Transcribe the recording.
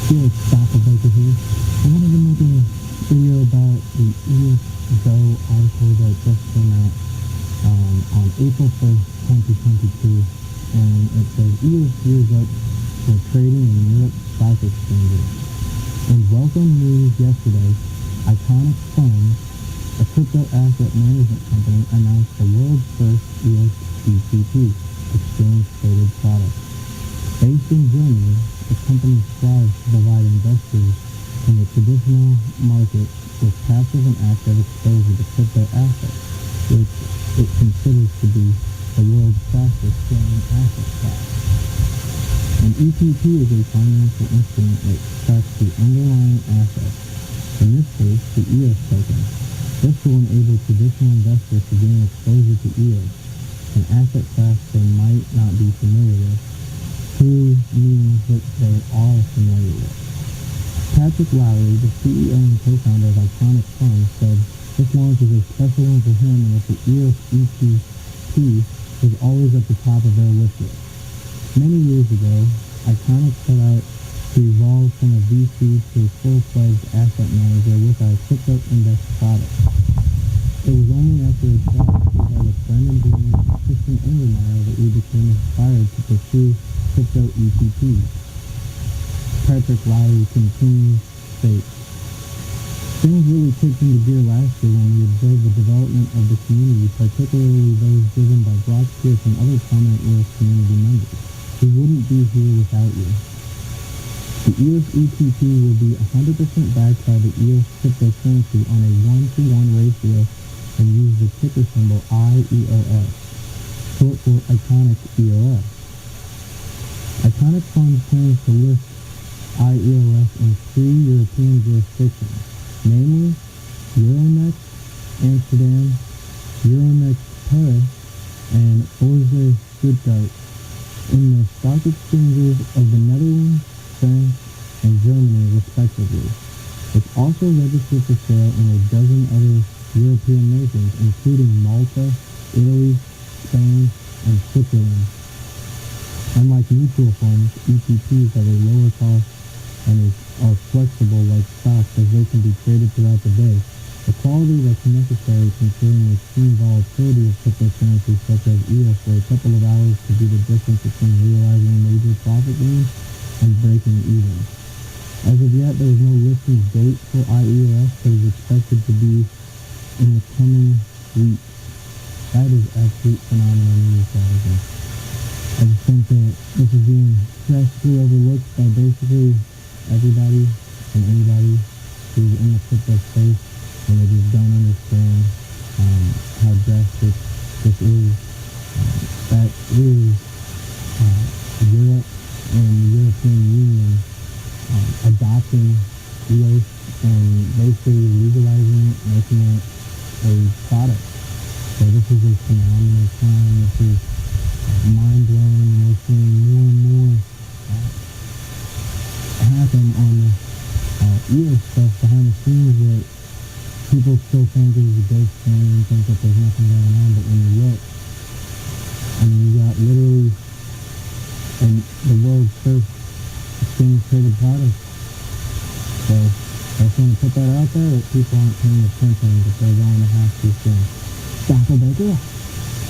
Felix Staffelbaker here. I wanted to make a video about the EOS Go article that just came out on April 1st, 2022, and it says EOS gears up for trading in Europe stock exchanges. And welcome news yesterday, Iconic Funds, a crypto asset management company, announced the world's first EOS ETP, exchange-traded product. Based in Germany, the company strives to provide investors in the traditional market with passive and active exposure to crypto assets, which it considers to be the world's fastest growing asset class. An ETP is a financial instrument that tracks the underlying assets, in this case, the EOS token. This will enable traditional investors to gain exposure to EOS, an asset class they might not be familiar with, through means that they are familiar with. Patrick Lowry, the CEO and co-founder of Iconic Funds, said this launch is a special one for him and that the EOS ETP was always at the top of their wish list. Many years ago, Iconic set out to evolve from a VC to a full-fledged asset manager with our crypto index product. It was only after a chat we had with Brendan Bloom and Christian Engelmeyer that we became inspired to pursue crypto ETPs. Patrick Lowry continues, states, things really kicked into gear last year when we observed the development of the community, particularly those driven by Brock Pierce and other prominent EOS community members. We wouldn't be here without you. The EOS ETP will be 100% backed by the EOS cryptocurrency on a 1-to-1 ratio and use the ticker symbol IEOS, short for Iconic EOS. Iconic Funds plans to list IEOS in 3 European jurisdictions, namely Euronext Amsterdam, Euronext Paris, and Bourse Stuttgart, in the stock exchanges of the Netherlands, France, and Germany, respectively. It's also registered for sale in a dozen other European nations, including Malta, Italy, Spain, and Switzerland. Unlike mutual funds, ETPs have a lower cost and are flexible like stocks as they can be traded throughout the day. The quality that's necessary considering the extreme volatility of cryptocurrencies such as EOS, where a couple of hours could be the difference between realizing major profit gains and breaking even. As of yet, there is no listing date for IEOS, but is expected to be in the coming weeks. That is absolute phenomenal news, guys. I just think that this is being drastically overlooked by basically everybody and anybody who's in the crypto space, and they just don't understand how drastic this is. That is Europe and the European Union adopting EOS and basically legalizing it, making it a product. So this is a phenomenal time. This is mind-blowing, and we're seeing more and more happen on the EOS stuff behind the scenes that people still think is a ghost thing and think that there's nothing going on, but when you look, I mean, you got literally the world's first exchange-traded product. So I just want to put that out there that people aren't paying attention, but they're going to have to soon. Staffelbaker.